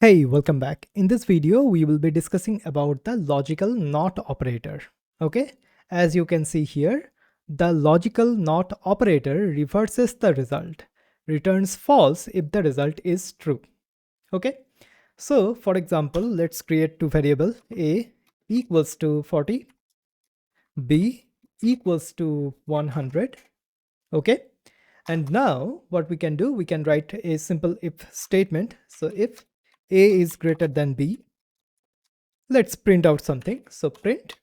Hey, welcome back. In this video, we will be discussing about the logical not operator. Okay, as you can see here, the logical not operator reverses the result, returns false if the result is true. Okay, so for example, let's create two variables a equals to 40, b equals to 100. Okay, and now what we can do, we can write a simple if statement. So if a is greater than b, let's print out something. So print,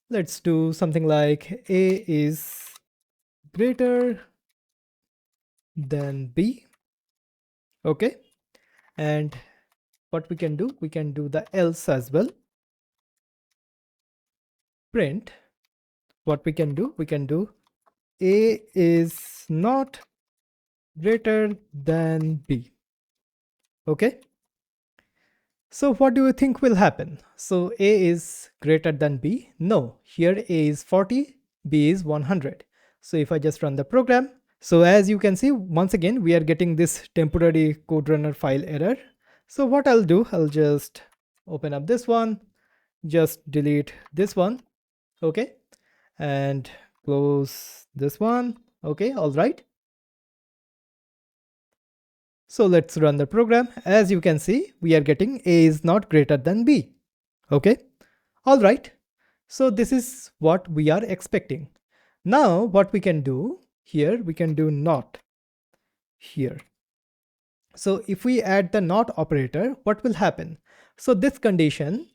let's do something like a is greater than b. Okay, and what we can do, we can do the else as well. Print, what we can do, a is not greater than b. Okay, so what do you think will happen? So a is greater than b. No, here a is 40, b is 100. So if I just run the program, so as you can see, once again, we are getting this temporary code runner file error. So what I'll do, I'll just open up this one, just delete this one. Okay, and close this one. Okay, all right. So let's run the program. As you can see, we are getting a is not greater than b. Okay, all right. So this is what we are expecting. Now what we can do here, we can do not here. So if we add the not operator, what will happen? So this condition,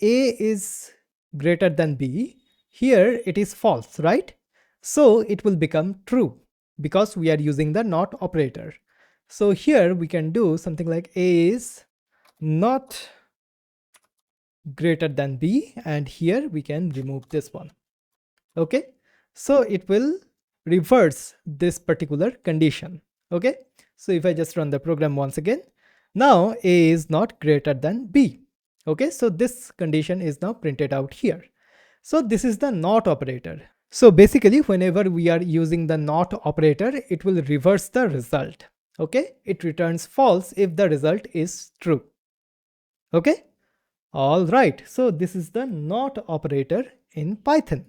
a is greater than b, here it is false, right? So it will become true because we are using the not operator. So here we can do something like a is not greater than b, and here we can remove this one. Okay, so it will reverse this particular condition. Okay, so if I just run the program once again, now a is not greater than b. Okay, so this condition is now printed out here. So this is the not operator. So basically, whenever we are using the not operator, it will reverse the result. Okay, it returns false if the result is true. Okay, all right, so this is the not operator in Python.